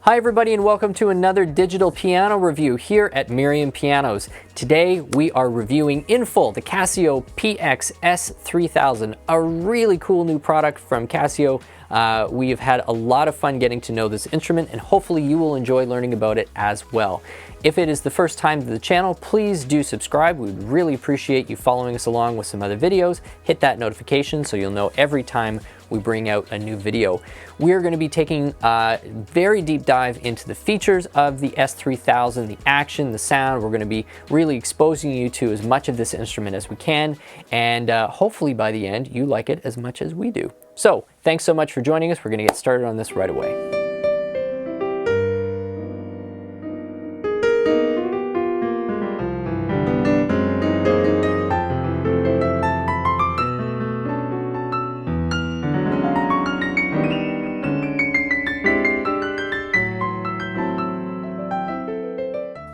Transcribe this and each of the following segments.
Hi everybody and welcome to another digital piano review here at Merriam Pianos. Today we are reviewing in full the Casio PX-S3000, a really cool new product from Casio. We have had a lot of fun getting to know this instrument and hopefully you will enjoy learning about it as well. If it is the first time to the channel, please do subscribe. We'd really appreciate you following us along with some other videos. Hit that notification so you'll know every time we bring out a new video. We're going to be taking a very deep dive into the features of the S3000, the action, the sound. We're going to be really exposing you to as much of this instrument as we can, and hopefully by the end you like it as much as we do. So thanks so much for joining us. We're going to get started on this right away.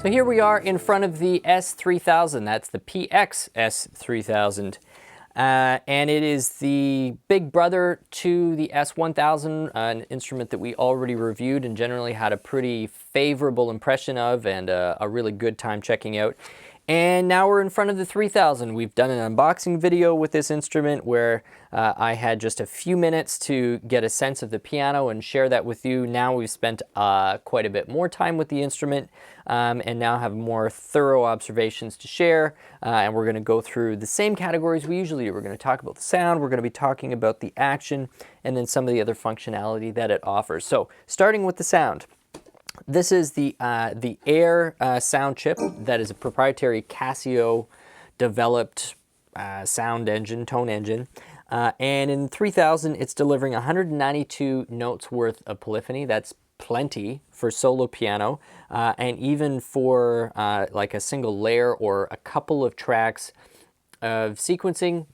So here we are in front of the S3000, that's the PX-S3000. And it is the big brother to the S1000, an instrument that we already reviewed and generally had a pretty favorable impression of and a really good time checking out. And now we're in front of the 3000. We've done an unboxing video with this instrument where I had just a few minutes to get a sense of the piano and share that with you. Now we've spent quite a bit more time with the instrument and now have more thorough observations to share. And we're going to go through the same categories we usually do. We're going to talk about the sound, we're going to be talking about the action, and then some of the other functionality that it offers. So starting with the sound. This is the Air sound chip that is a proprietary Casio developed sound engine, tone engine. And in 3000, it's delivering 192 notes worth of polyphony. That's plenty for solo piano. And even for like a single layer or a couple of tracks of sequencing,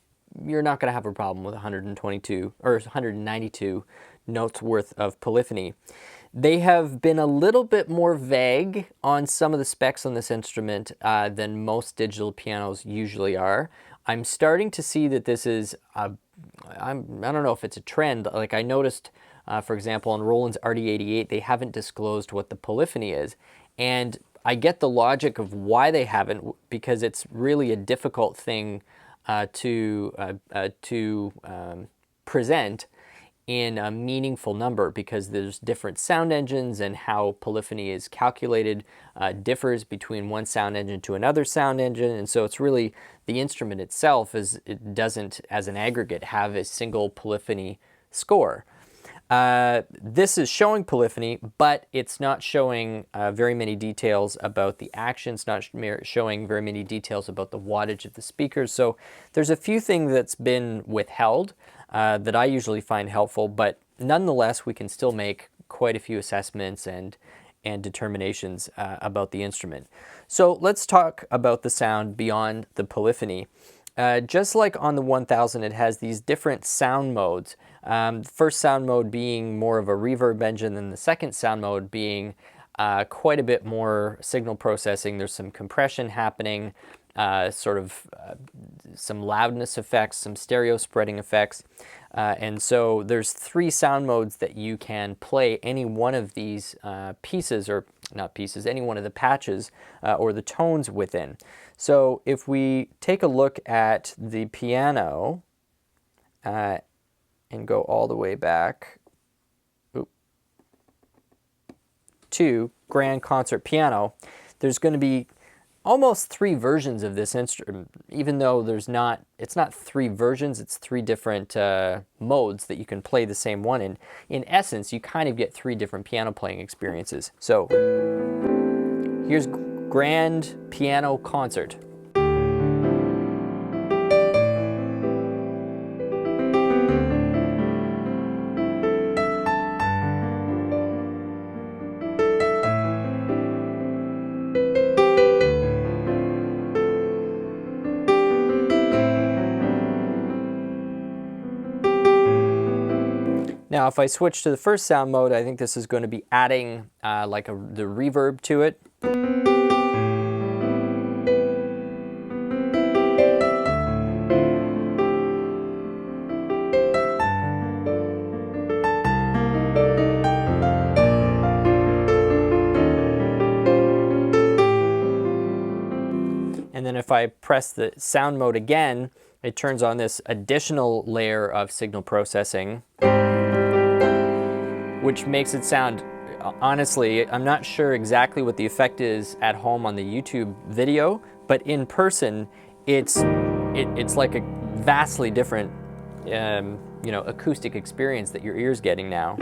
you're not going to have a problem with 122 or 192 notes worth of polyphony. They have been a little bit more vague on some of the specs on this instrument than most digital pianos usually are. I'm starting to see that this is, I don't know if it's a trend. Like I noticed, for example, on Roland's RD88, they haven't disclosed what the polyphony is. And I get the logic of why they haven't, because it's really a difficult thing to present in a meaningful number, because there's different sound engines and how polyphony is calculated differs between one sound engine to another sound engine, and so it's really the instrument itself it doesn't as an aggregate have a single polyphony score. This is showing polyphony, but it's not showing very many details about the action. It's not showing very many details about the wattage of the speakers. So there's a few things that's been withheld that I usually find helpful, but nonetheless, we can still make quite a few assessments and determinations about the instrument. So let's talk about the sound beyond the polyphony. Just like on the 1000, it has these different sound modes. The first sound mode being more of a reverb engine, and the second sound mode being quite a bit more signal processing. There's some compression happening, some loudness effects, some stereo spreading effects. And so there's three sound modes that you can play any one of these pieces, or not pieces, any one of the patches or the tones within. So if we take a look at the piano and go all the way back to Grand Concert Piano, there's going to be almost three versions of this instrument, even though it's not three versions, it's three different modes that you can play the same one in. In essence, you kind of get three different piano playing experiences. So here's Grand Piano Concert. Now, if I switch to the first sound mode, I think this is going to be adding the reverb to it. if I press the sound mode again, it turns on this additional layer of signal processing, which makes it sound, honestly, I'm not sure exactly what the effect is at home on the YouTube video, but in person, it's like a vastly different, you know, acoustic experience that your ear's getting now.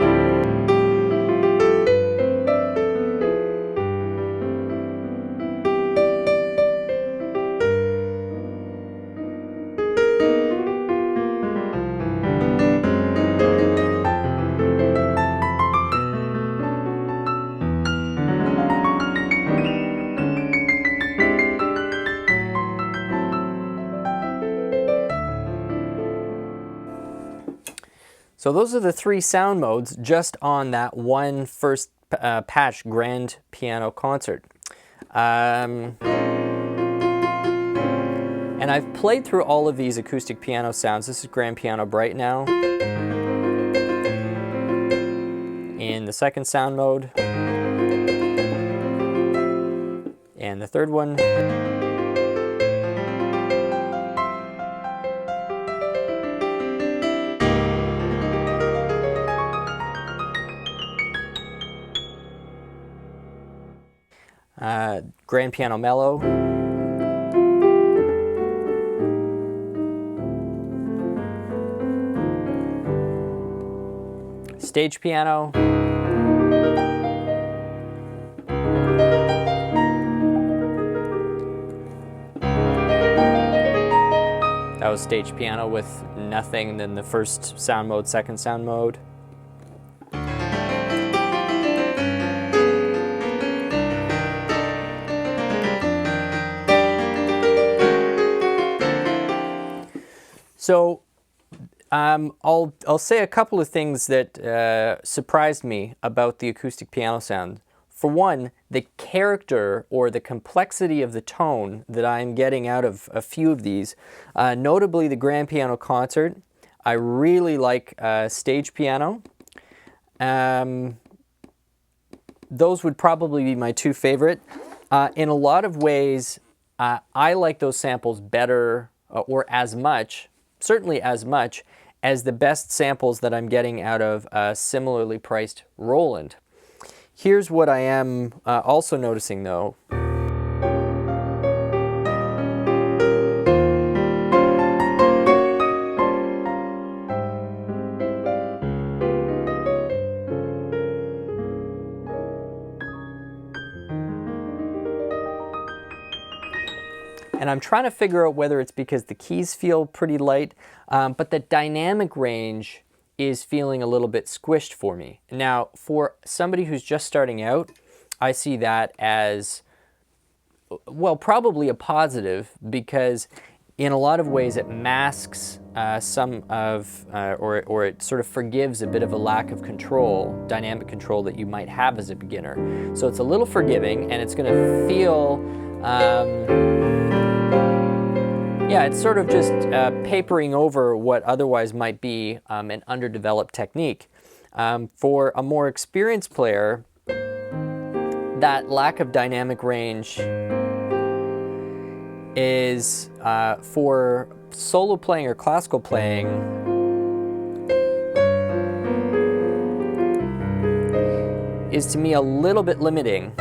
So those are the 3 sound modes just on that one first patch grand piano concert. And I've played through all of these acoustic piano sounds. This is grand piano bright now. In the second sound mode. And the third one. Grand piano mellow. Stage piano. That was stage piano with nothing, then the first sound mode, second sound mode. So I'll say a couple of things that surprised me about the acoustic piano sound. For one, the character or the complexity of the tone that I'm getting out of a few of these, notably the grand piano concert. I really like stage piano. Those would probably be my 2 favorite. In a lot of ways, I like those samples better or as much, certainly as much, as the best samples that I'm getting out of a similarly priced Roland. Here's what I am also noticing though. And I'm trying to figure out whether it's because the keys feel pretty light, but the dynamic range is feeling a little bit squished for me. Now, for somebody who's just starting out, I see that as, well, probably a positive, because in a lot of ways it masks some of, or it sort of forgives a bit of a lack of control, dynamic control that you might have as a beginner. So it's a little forgiving, and it's going to feel, yeah, it's sort of just papering over what otherwise might be an underdeveloped technique. For a more experienced player, that lack of dynamic range is, for solo playing or classical playing, is to me a little bit limiting.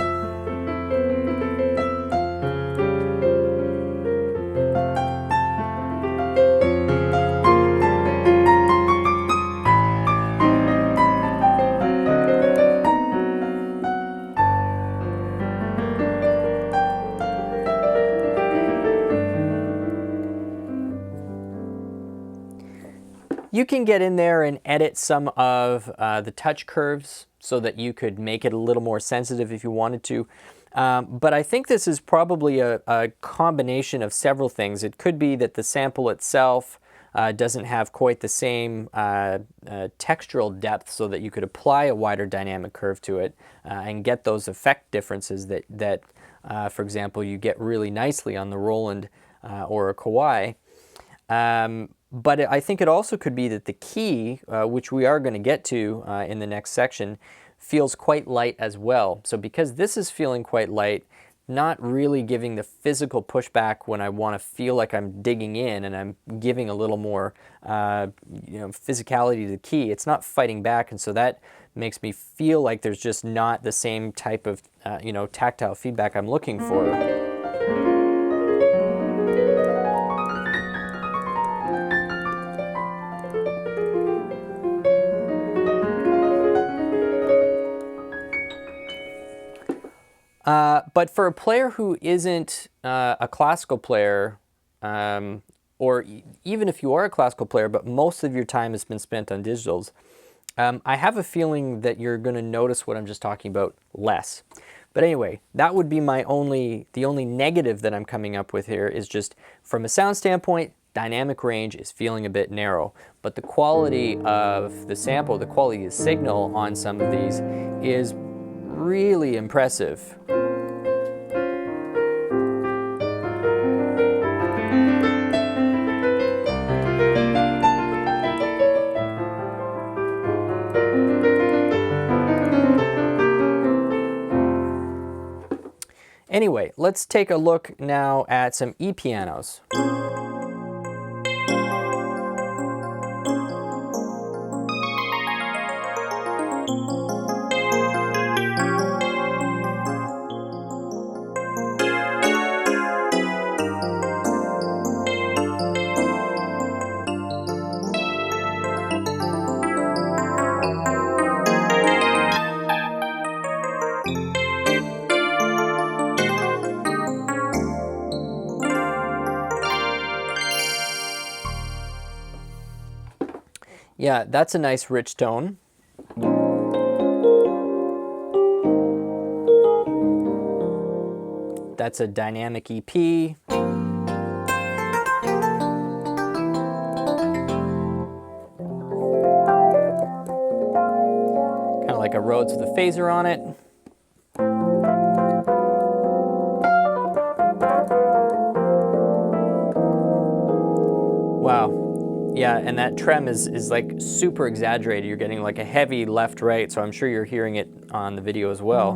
You can get in there and edit some of the touch curves so that you could make it a little more sensitive if you wanted to. But I think this is probably a combination of several things. It could be that the sample itself doesn't have quite the same textural depth so that you could apply a wider dynamic curve to it and get those effect differences that for example, you get really nicely on the Roland or a Kawai. But I think it also could be that the key, which we are going to get to in the next section, feels quite light as well. So because this is feeling quite light, not really giving the physical pushback when I want to feel like I'm digging in and I'm giving a little more physicality to the key. It's not fighting back, and so that makes me feel like there's just not the same type of tactile feedback I'm looking for. But for a player who isn't a classical player, or even if you are a classical player, but most of your time has been spent on digitals, I have a feeling that you're going to notice what I'm just talking about less. But anyway, that would be the only negative that I'm coming up with here is just from a sound standpoint, dynamic range is feeling a bit narrow. But the quality of the sample, the quality of the signal on some of these is really impressive. Anyway, let's take a look now at some E-pianos. Yeah, that's a nice rich tone. That's a dynamic EP. Kind of like a Rhodes with a phaser on it. Wow. Yeah, and that trem is like super exaggerated. You're getting like a heavy left-right, so I'm sure you're hearing it on the video as well.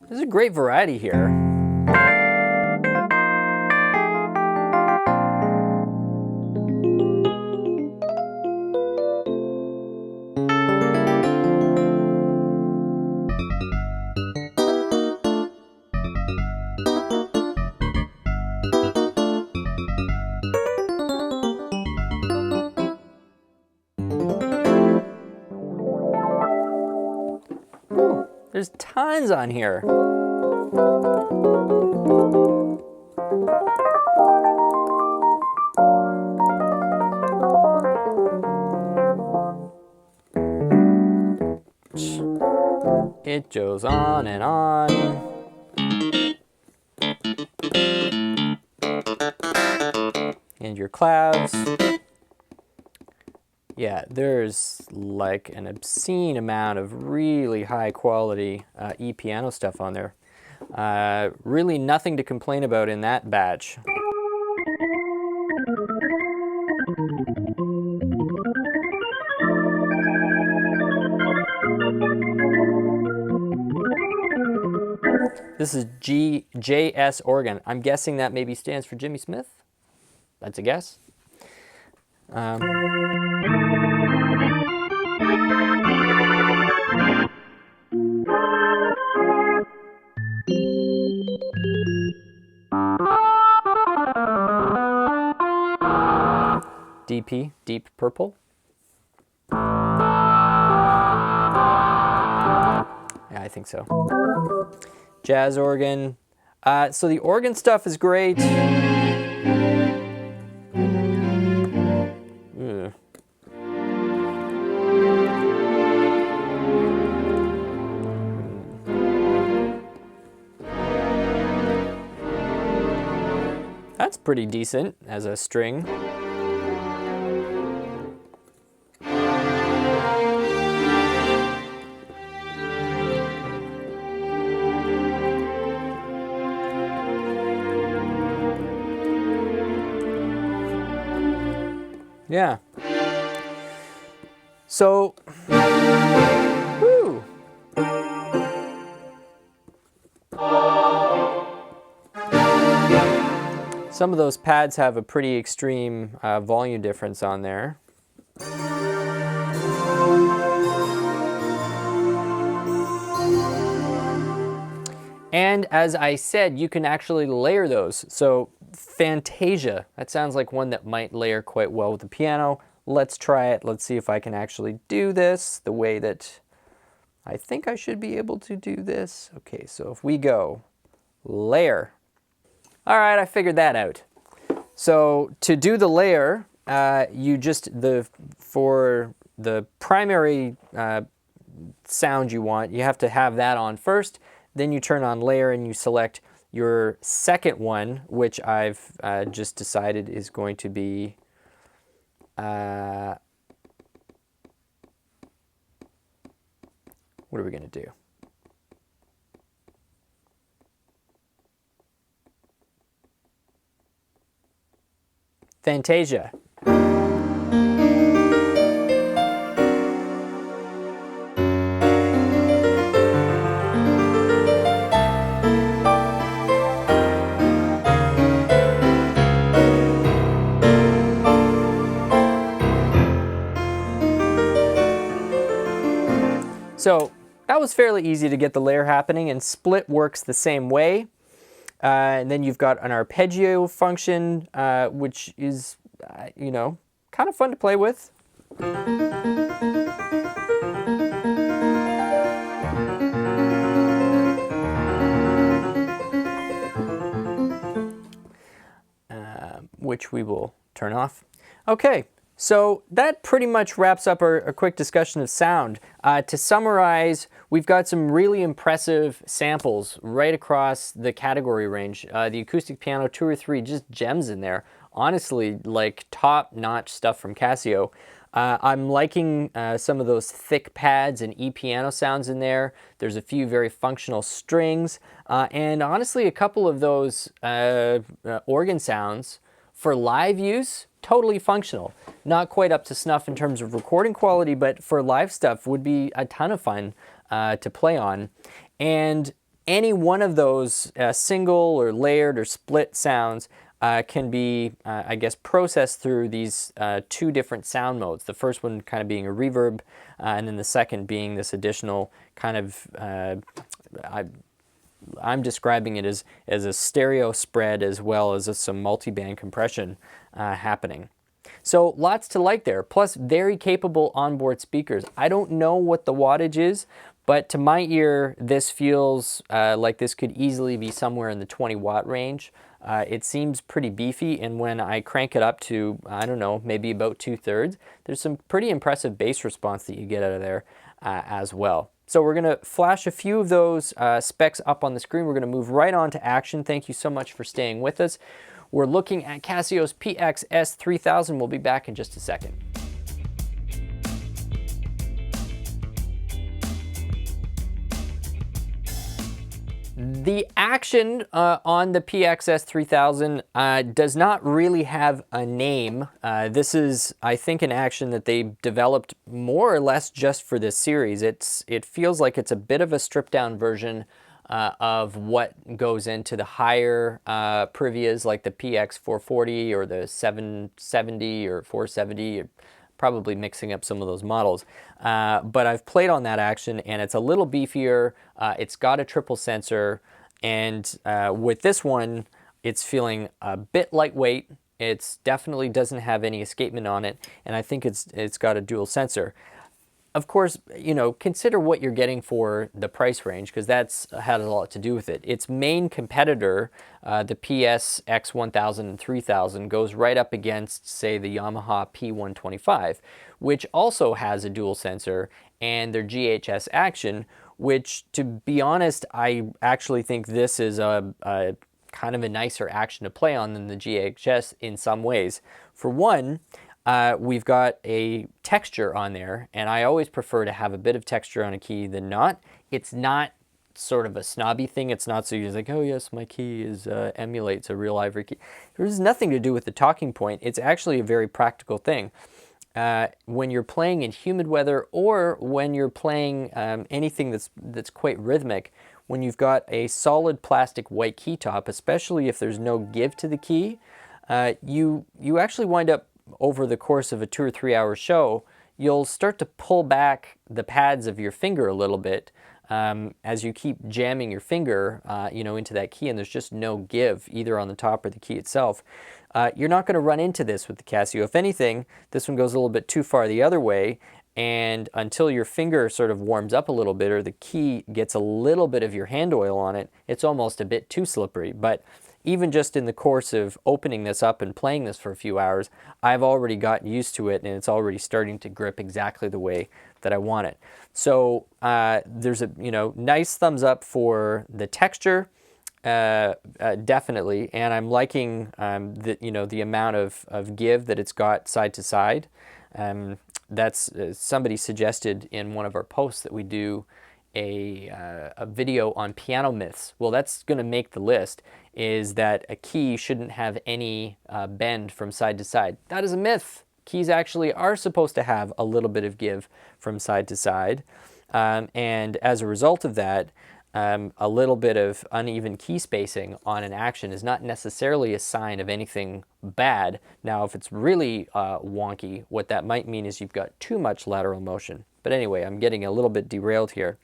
There's a great variety here. There's tons on here. It goes on and on. And your clouds. Yeah, there's like an obscene amount of really high quality E-piano stuff on there. Really nothing to complain about in that batch. This is JS organ. I'm guessing that maybe stands for Jimmy Smith. That's a guess. DP, Deep Purple. Yeah, I think so. Jazz organ. So the organ stuff is great. That's pretty decent as a string. Yeah. So, woo. Some of those pads have a pretty extreme volume difference on there. And as I said, you can actually layer those. So Fantasia, that sounds like one that might layer quite well with the piano. Let's try it. Let's see if I can actually do this the way that I think I should be able to do this. Okay, so if we go layer. All right, I figured that out. So to do the layer, you just, for the primary sound you want, you have to have that on first. Then you turn on layer and you select your second one, which I've just decided is going to be what are we going to do? Fantasia. So that was fairly easy to get the layer happening, and split works the same way. And then you've got an arpeggio function, which is, you know, kind of fun to play with. Which we will turn off. Okay. So that pretty much wraps up a quick discussion of sound. To summarize, we've got some really impressive samples right across the category range. The acoustic piano, 2 or 3 just gems in there. Honestly, like top-notch stuff from Casio. I'm liking some of those thick pads and e-piano sounds in there. There's a few very functional strings. And honestly, a couple of those organ sounds for live use, totally functional. Not quite up to snuff in terms of recording quality, but for live stuff would be a ton of fun to play on. And any one of those single or layered or split sounds can be, I guess, processed through these 2 different sound modes. The first one kind of being a reverb, and then the second being this additional kind of, I'm describing it as a stereo spread as well as some multi-band compression happening. So lots to like there, plus very capable onboard speakers. I don't know what the wattage is, but to my ear, this feels like this could easily be somewhere in the 20 watt range. It seems pretty beefy, and when I crank it up to, I don't know, maybe about 2/3, there's some pretty impressive bass response that you get out of there as well. So we're going to flash a few of those specs up on the screen. We're going to move right on to action. Thank you so much for staying with us. We're looking at Casio's PX-S3000. We'll be back in just a second. The action on the PX-S3000 does not really have a name. This is, I think, an action that they developed more or less just for this series. It feels like it's a bit of a stripped-down version of what goes into the higher Privias, like the PX440 or the 770 or 470. Probably mixing up some of those models. But I've played on that action, and it's a little beefier. It's got a triple sensor, and with this one, it's feeling a bit lightweight. It definitely doesn't have any escapement on it, and I think it's got a dual sensor. Of course, you know, consider what you're getting for the price range, because that's had a lot to do with it. Its main competitor, the PSX1000 and 3000, goes right up against, say, the Yamaha P125, which also has a dual sensor, and their GHS action, which, to be honest, I actually think this is a kind of a nicer action to play on than the GHS in some ways. For one, we've got a texture on there, and I always prefer to have a bit of texture on a key than not. It's not sort of a snobby thing. It's not so you're like, oh yes, my key is emulates a real ivory key. There's nothing to do with the talking point. It's actually a very practical thing. When you're playing in humid weather, or when you're playing anything that's quite rhythmic, when you've got a solid plastic white key top, especially if there's no give to the key, you actually wind up, over the course of a 2 or 3 hour show, you'll start to pull back the pads of your finger a little bit as you keep jamming your finger into that key, and there's just no give either on the top or the key itself. You're not going to run into this with the Casio. If anything, this one goes a little bit too far the other way, and until your finger sort of warms up a little bit, or the key gets a little bit of your hand oil on it, it's almost a bit too slippery. But even just in the course of opening this up and playing this for a few hours, I've already gotten used to it, and it's already starting to grip exactly the way that I want it. So there's a nice thumbs up for the texture, definitely, and I'm liking the amount of give that it's got side to side. That's somebody suggested in one of our posts that we do a video on piano myths. Well, that's going to make the list, is that a key shouldn't have any bend from side to side. That is a myth. Keys actually are supposed to have a little bit of give from side to side, and as a result of that, a little bit of uneven key spacing on an action is not necessarily a sign of anything bad. Now, if it's really wonky, what that might mean is you've got too much lateral motion. But anyway, I'm getting a little bit derailed here.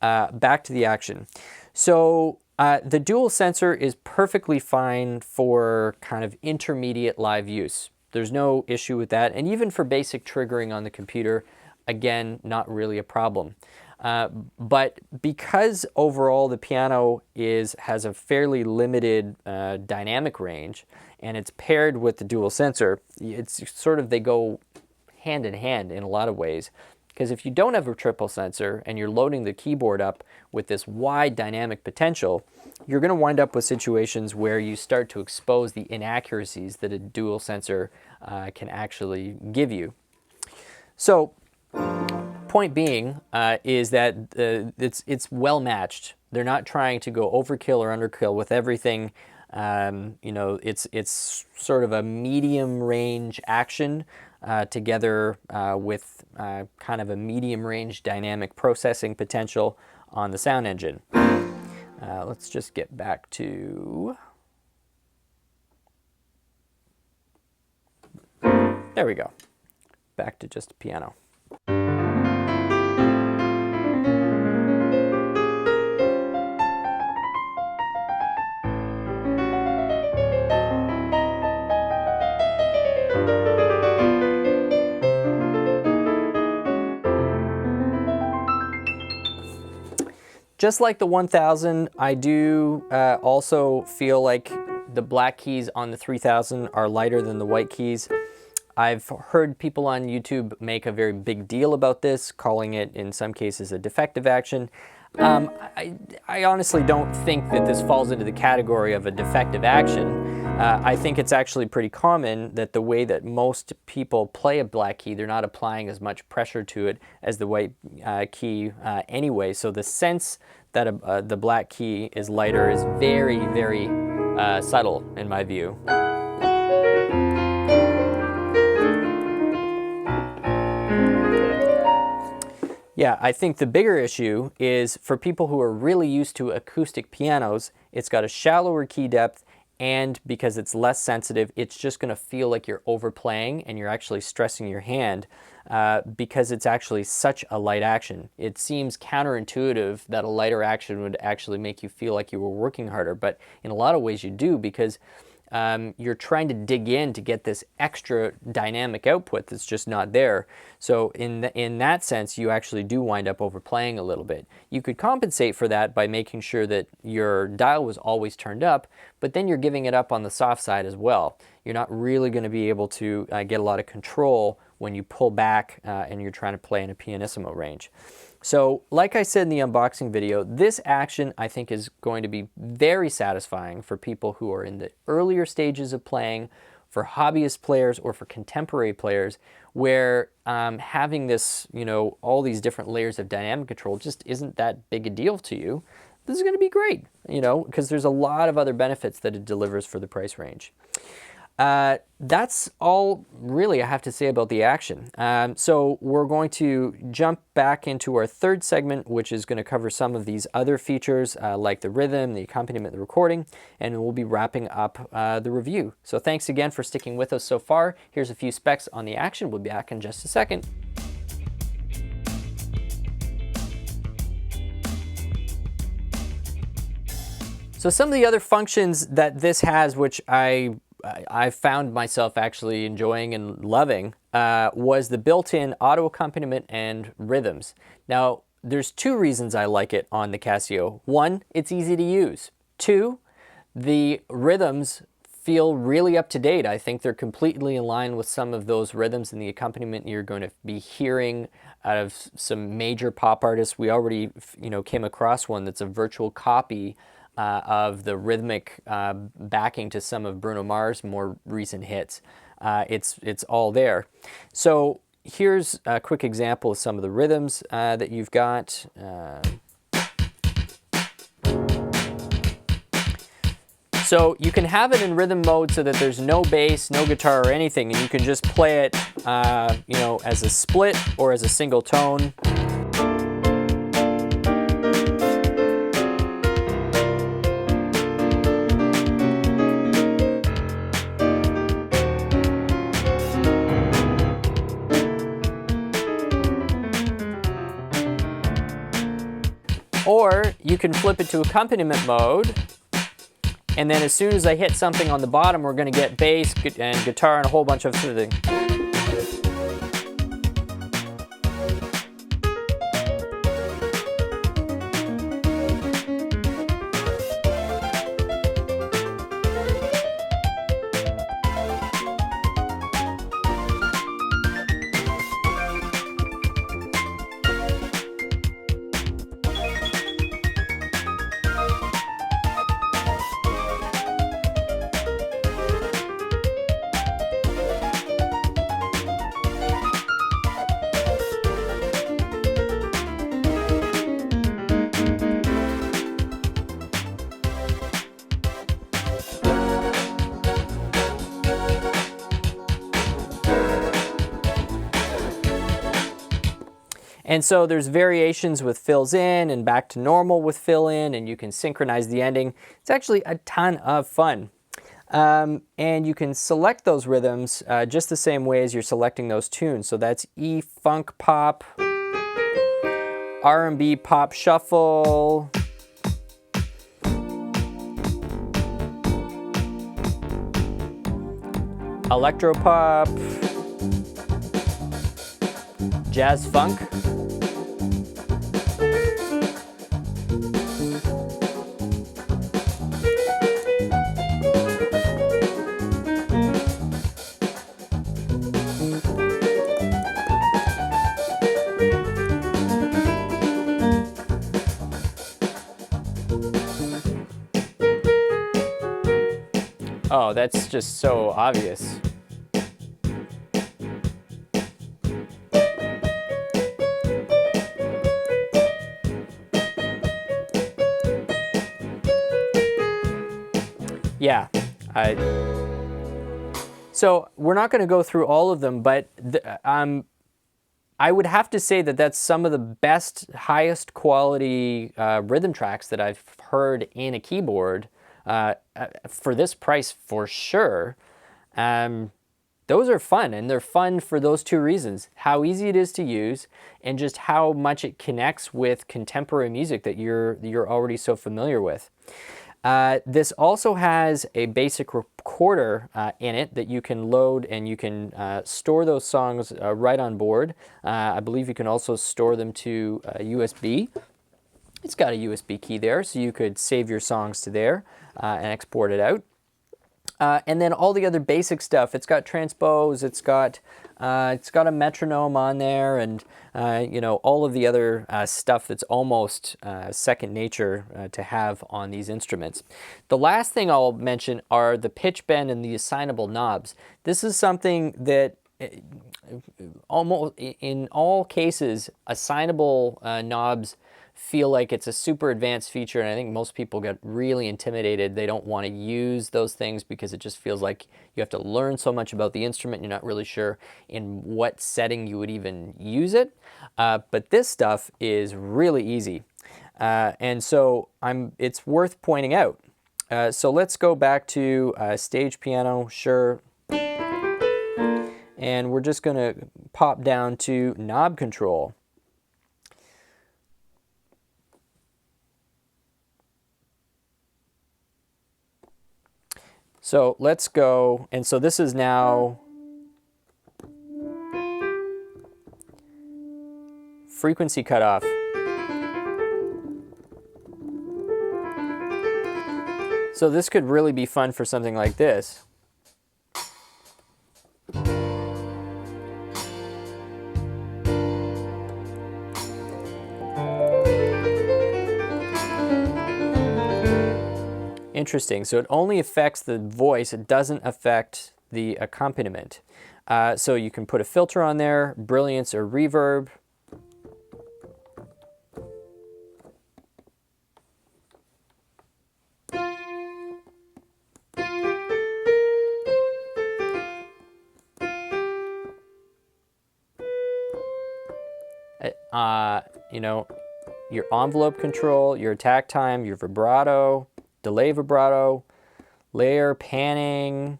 Back to the action. So the dual sensor is perfectly fine for kind of intermediate live use. There's no issue with that. And even for basic triggering on the computer, again, not really a problem. But because overall the piano has a fairly limited dynamic range, and it's paired with the dual sensor, it's sort of, they go hand in hand in a lot of ways. Because if you don't have a triple sensor and you're loading the keyboard up with this wide dynamic potential, you're going to wind up with situations where you start to expose the inaccuracies that a dual sensor can actually give you. So, point being is that it's well matched. They're not trying to go overkill or underkill with everything. It's sort of a medium range action together with kind of a medium range dynamic processing potential on the sound engine. Let's just get back to... There we go. Back to just a piano. Just like the 1000, I do also feel like the black keys on the 3000 are lighter than the white keys. I've heard people on YouTube make a very big deal about this, calling it in some cases a defective action. I honestly don't think that this falls into the category of a defective action. I think it's actually pretty common that the way that most people play a black key, they're not applying as much pressure to it as the white key anyway. So the sense that the black key is lighter is very, very subtle in my view. Yeah, I think the bigger issue is for people who are really used to acoustic pianos, it's got a shallower key depth, and because it's less sensitive, it's just going to feel like you're overplaying and you're actually stressing your hand because it's actually such a light action. It seems counterintuitive that a lighter action would actually make you feel like you were working harder, but in a lot of ways you do, because you're trying to dig in to get this extra dynamic output that's just not there. So in that sense, you actually do wind up overplaying a little bit. You could compensate for that by making sure that your dial was always turned up, but then you're giving it up on the soft side as well. You're not really going to be able to get a lot of control when you pull back and you're trying to play in a pianissimo range. So, like I said in the unboxing video, this action I think is going to be very satisfying for people who are in the earlier stages of playing, for hobbyist players or for contemporary players, where having this, all these different layers of dynamic control just isn't that big a deal to you. This is going to be great, because there's a lot of other benefits that it delivers for the price range. That's all really I have to say about the Action. So we're going to jump back into our third segment, which is going to cover some of these other features like the rhythm, the accompaniment, the recording, and we'll be wrapping up the review. So thanks again for sticking with us so far. Here's a few specs on the Action. We'll be back in just a second. So some of the other functions that this has, which I found myself actually enjoying and loving, was the built-in auto accompaniment and rhythms. Now, there's two reasons I like it on the Casio. One, it's easy to use. Two, the rhythms feel really up to date. I think they're completely in line with some of those rhythms and the accompaniment you're going to be hearing out of some major pop artists. We already, came across one that's a virtual copy of the rhythmic backing to some of Bruno Mars' more recent hits. It's all there. So here's a quick example of some of the rhythms that you've got. So you can have it in rhythm mode so that there's no bass, no guitar or anything, and you can just play it as a split or as a single tone. Or you can flip it to accompaniment mode, and then as soon as I hit something on the bottom, we're going to get bass and guitar and a whole bunch of things. And so there's variations with fills in and back to normal with fill in, and you can synchronize the ending. It's actually a ton of fun. And you can select those rhythms just the same way as you're selecting those tunes. So that's E funk pop, R&B pop shuffle, electro pop, jazz funk, oh, that's just so obvious. Yeah. So we're not going to go through all of them, but I would have to say that that's some of the best, highest quality rhythm tracks that I've heard in a keyboard for this price for sure. Those are fun, and they're fun for those two reasons: how easy it is to use and just how much it connects with contemporary music that you're already so familiar with. This also has a basic recorder in it that you can load, and you can store those songs right on board. I believe you can also store them to USB. It's got a USB key there, so you could save your songs to there and export it out. And then all the other basic stuff. It's got transpose, it's got a metronome on there, and you know, all of the other stuff that's almost second nature to have on these instruments. The last thing I'll mention are the pitch bend and the assignable knobs. This is something that almost in all cases, assignable knobs feel like it's a super advanced feature, and I think most people get really intimidated. They don't want to use those things because it just feels like you have to learn so much about the instrument. You're not really sure in what setting you would even use it. But this stuff is really easy. And so it's worth pointing out. So let's go back to stage piano, sure. And we're just going to pop down to knob control. So let's go, and so this is now frequency cutoff. So this could really be fun for something like this. Interesting. So it only affects the voice. It doesn't affect the accompaniment. So you can put a filter on there, brilliance or reverb. You know, your envelope control, your attack time, your vibrato, delay vibrato, layer, panning.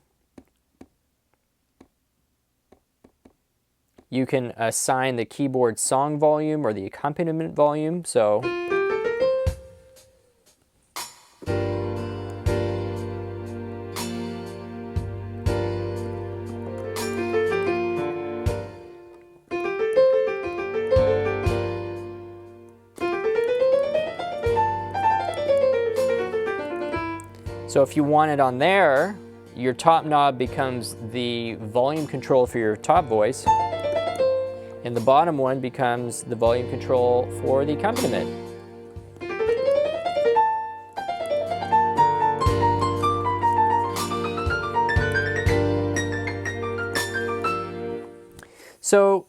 You can assign the keyboard song volume or the accompaniment volume. So So if you want it on there, your top knob becomes the volume control for your top voice, and the bottom one becomes the volume control for the accompaniment. So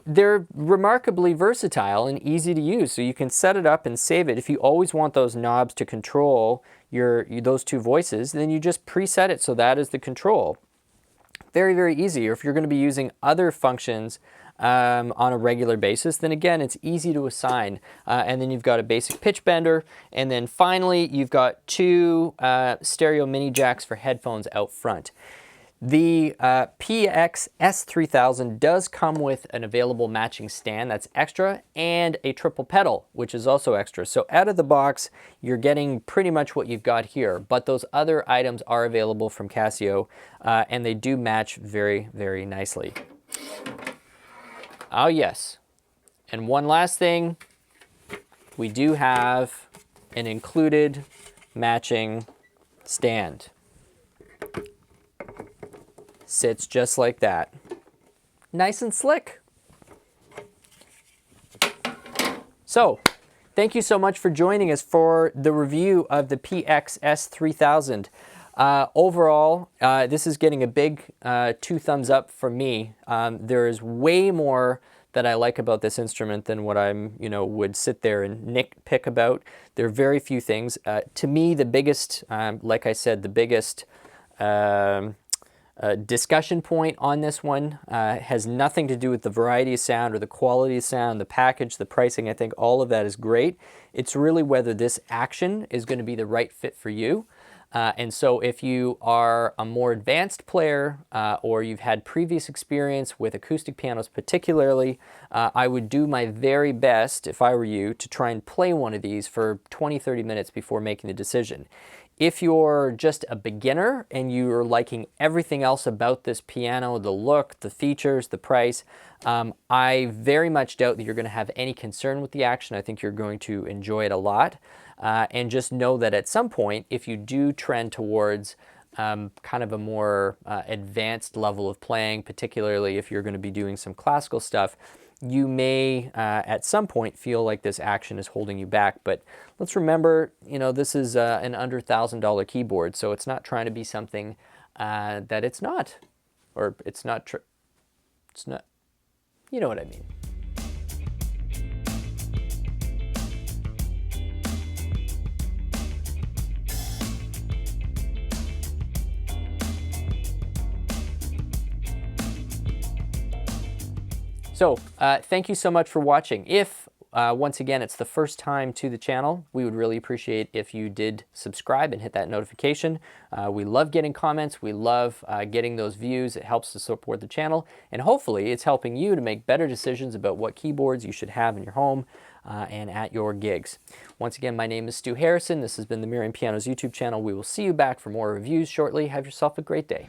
they're remarkably versatile and easy to use, so you can set it up and save it. If you always want those knobs to control those two voices, then you just preset it so that is the control. Very, very easy. Or if you're going to be using other functions on a regular basis, then again, it's easy to assign. And then you've got a basic pitch bender, and then finally you've got two stereo mini jacks for headphones out front. The PX-S3000 does come with an available matching stand that's extra, and a triple pedal, which is also extra. So out of the box, you're getting pretty much what you've got here, but those other items are available from Casio, and they do match very, very nicely. Oh yes, and one last thing, we do have an included matching stand. Sits just like that. Nice and slick. So, thank you so much for joining us for the review of the PX-S3000. Overall, this is getting a big 2 thumbs up for me. There is way more that I like about this instrument than what I'm, would sit there and nitpick about. There are very few things. To me, the biggest, like I said, the biggest discussion point on this one has nothing to do with the variety of sound or the quality of sound, the package, the pricing. I think all of that is great. It's really whether this action is going to be the right fit for you. And so if you are a more advanced player or you've had previous experience with acoustic pianos particularly, I would do my very best, if I were you, to try and play one of these for 20-30 minutes before making the decision. If you're just a beginner and you're liking everything else about this piano, the look, the features, the price, I very much doubt that you're going to have any concern with the action. I think you're going to enjoy it a lot. And just know that at some point, if you do trend towards kind of a more advanced level of playing, particularly if you're going to be doing some classical stuff, you may at some point feel like this action is holding you back. But let's remember, you know, this is an under $1,000 keyboard, so it's not trying to be something that it's not, or it's not, it's not, you know what I mean. So thank you so much for watching. If, once again, it's the first time to the channel, we would really appreciate if you did subscribe and hit that notification. We love getting comments. We love getting those views. It helps to support the channel. And hopefully it's helping you to make better decisions about what keyboards you should have in your home and at your gigs. Once again, my name is Stu Harrison. This has been the Merriam Pianos YouTube channel. We will see you back for more reviews shortly. Have yourself a great day.